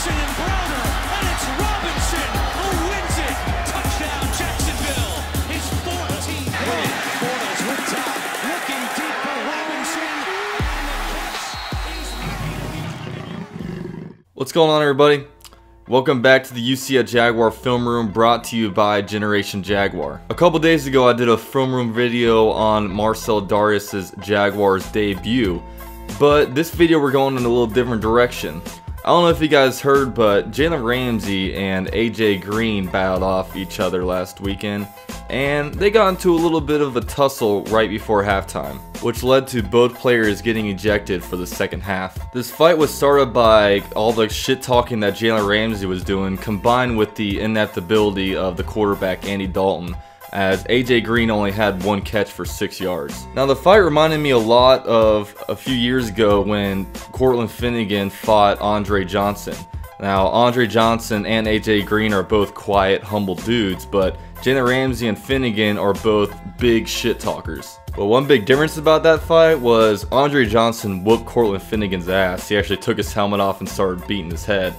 Jackson and Browner, and it's Robinson who wins it. Touchdown, Jacksonville. His 14th win. Bortles with top, looking deep for Robinson. What's going on, everybody? Welcome back to the UCF Jaguar film room, brought to you by Generation Jaguar. A couple days ago I did a film room video on Marcel Darius's Jaguars debut, but this video we're going in a little different direction. I don't know if you guys heard, but Jalen Ramsey and AJ Green battled off each other last weekend, and they got into a little bit of a tussle right before halftime, which led to both players getting ejected for the second half. This fight was started by all the shit talking that Jalen Ramsey was doing, combined with the ineptability of the quarterback Andy Dalton, as AJ Green only had one catch for 6 yards. Now, the fight reminded me a lot of a few years ago when Cortland Finnegan fought Andre Johnson. Now, Andre Johnson and AJ Green are both quiet, humble dudes, but Jalen Ramsey and Finnegan are both big shit talkers. But one big difference about that fight was Andre Johnson whooped Cortland Finnegan's ass. He actually took his helmet off and started beating his head.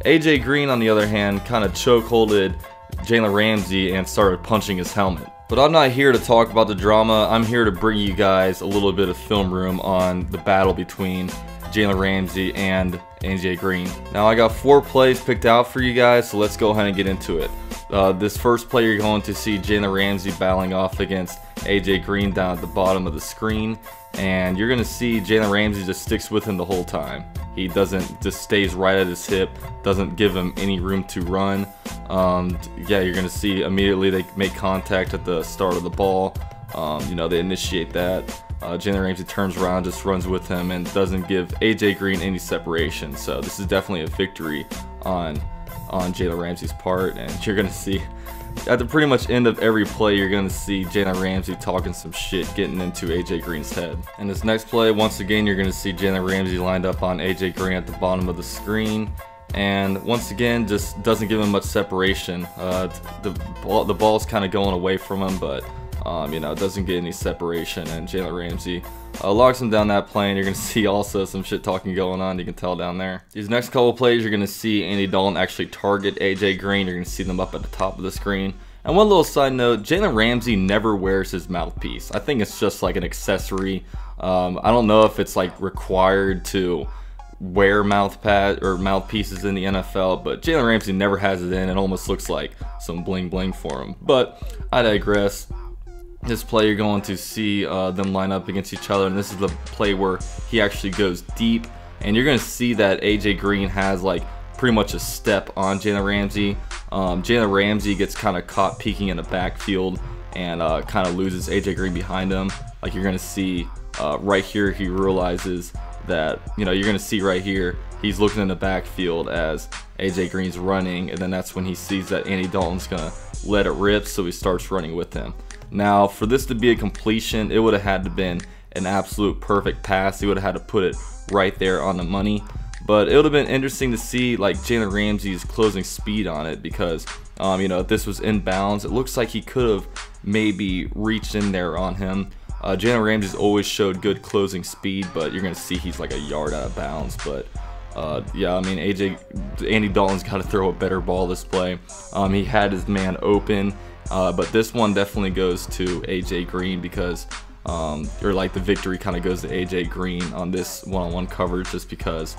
AJ Green, on the other hand, kind of chokeholded Jalen Ramsey and started punching his helmet. But I'm not here to talk about the drama. I'm here to bring you guys a little bit of film room on the battle between Jalen Ramsey and AJ Green. Now, I got 4 plays picked out for you guys, so let's go ahead and get into it. This first play, you're going to see Jalen Ramsey battling off against AJ Green down at the bottom of the screen, and you're going to see Jalen Ramsey just sticks with him the whole time. He doesn't, just stays right at his hip, doesn't give him any room to run. Yeah, you're going to see immediately they make contact at the start of the ball. You know, they initiate that. Jalen Ramsey turns around, just runs with him, and doesn't give AJ Green any separation. So this is definitely a victory on Jalen Ramsey's part, and you're gonna see at the pretty much end of every play, you're gonna see Jalen Ramsey talking some shit, getting into AJ Green's head. And this next play, once again, you're gonna see Jalen Ramsey lined up on AJ Green at the bottom of the screen, and once again, just doesn't give him much separation. The ball's kind of going away from him, but you know, doesn't get any separation, and Jalen Ramsey locks him down that play. And you're going to see also some shit talking going on, you can tell down there. These next couple plays, you're going to see Andy Dalton actually target AJ Green. You're going to see them up at the top of the screen. And one little side note, Jalen Ramsey never wears his mouthpiece. I think it's just like an accessory. I don't know if it's like required to wear mouthpieces in the NFL, but Jalen Ramsey never has it in. It almost looks like some bling bling for him. But I digress. This play, you're going to see them line up against each other, and this is the play where he actually goes deep, and you're going to see that AJ Green has like pretty much a step on Jalen Ramsey. Jalen Ramsey gets kind of caught peeking in the backfield and kind of loses AJ Green behind him. Like you're going to see right here, he realizes that, you know, you're going to see right here, he's looking in the backfield as AJ Green's running, and then that's when he sees that Andy Dalton's going to let it rip, so he starts running with him. Now, for this to be a completion, it would have had to been an absolute perfect pass. He would have had to put it right there on the money. But it would have been interesting to see like Jalen Ramsey's closing speed on it, because you know, if this was inbounds, it looks like he could have maybe reached in there on him. Jalen Ramsey's always showed good closing speed, but you're gonna see he's like a yard out of bounds. But yeah, I mean, Andy Dalton's got to throw a better ball this play. He had his man open. But this one definitely goes to AJ Green, because or like the victory kind of goes to AJ Green on this one-on-one coverage, just because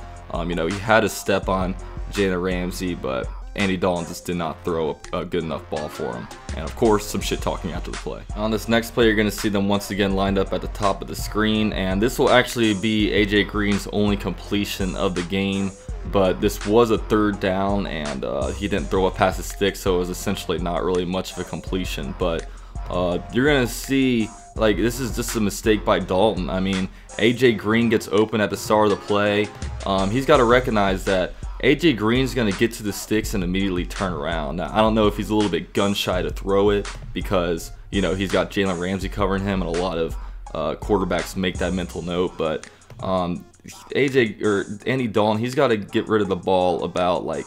you know, he had a step on Jalen Ramsey, but Andy Dalton just did not throw a good enough ball for him. And of course, some shit talking after the play. On this next play, you're going to see them once again lined up at the top of the screen, and this will actually be AJ Green's only completion of the game. But this was a 3rd down, and he didn't throw it past his stick, so it was essentially not really much of a completion. But you're gonna see, like, this is just a mistake by Dalton. I mean, AJ Green gets open at the start of the play. He's got to recognize that AJ Green's gonna get to the sticks and immediately turn around. Now, I don't know if he's a little bit gun shy to throw it, because, you know, he's got Jalen Ramsey covering him, and a lot of quarterbacks make that mental note. But Andy Dalton, he's got to get rid of the ball about like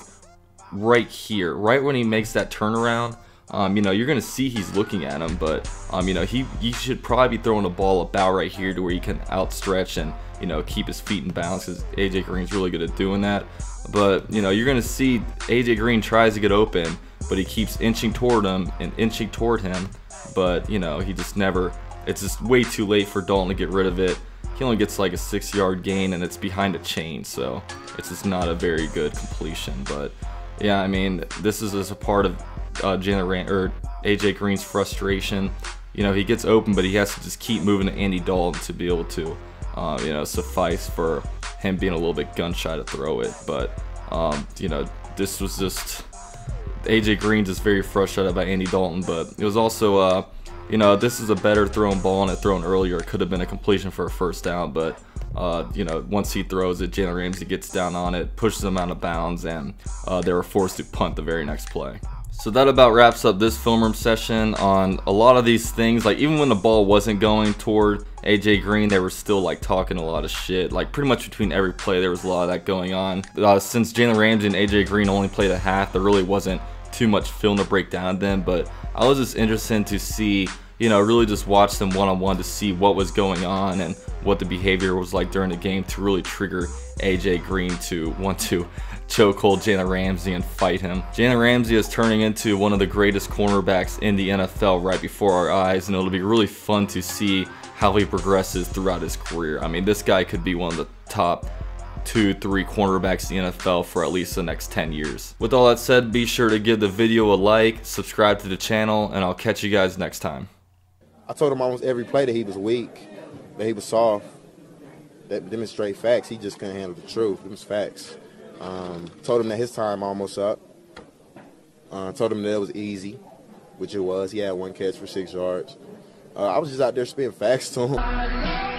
right here, right when he makes that turnaround. you know, you're going to see he's looking at him, but, you know, he should probably be throwing the ball about right here to where he can outstretch and, you know, keep his feet in balance, because AJ Green's really good at doing that. But, you know, you're going to see AJ Green tries to get open, but he keeps inching toward him and inching toward him, but, you know, he just never, it's just way too late for Dalton to get rid of it. He only gets like a 6-yard gain, and it's behind a chain, so it's just not a very good completion. But yeah, I mean, this is a part of AJ Green's frustration. You know, he gets open, but he has to just keep moving to Andy Dalton to be able to, you know, suffice for him being a little bit gun shy to throw it. But you know, this was just AJ Green just very frustrated by Andy Dalton. But it was also you know, this is a better thrown ball, and it thrown earlier. It could have been a completion for a first down, but you know, once he throws it, Jalen Ramsey gets down on it, pushes him out of bounds, and they were forced to punt the very next play. So that about wraps up this film room session on a lot of these things. Like, even when the ball wasn't going toward AJ Green, they were still like talking a lot of shit. Like, pretty much between every play there was a lot of that going on. Since Jalen Ramsey and AJ Green only played a half, there really wasn't too much film to break down them. But I was just interested to see, you know, really just watch them one-on-one to see what was going on and what the behavior was like during the game to really trigger AJ Green to want to chokehold Jalen Ramsey and fight him. Jalen Ramsey is turning into one of the greatest cornerbacks in the NFL right before our eyes, and it'll be really fun to see how he progresses throughout his career. I mean, this guy could be one of the top 2-3 cornerbacks in the NFL for at least the next 10 years. With all that said, be sure to give the video a like, subscribe to the channel, and I'll catch you guys next time. I told him almost every play that he was weak, that he was soft. That demonstrate facts. He just couldn't handle the truth. It was facts. Told him that his time almost up. Told him that it was easy, which it was. He had 1 catch for 6 yards. I was just out there spitting facts to him.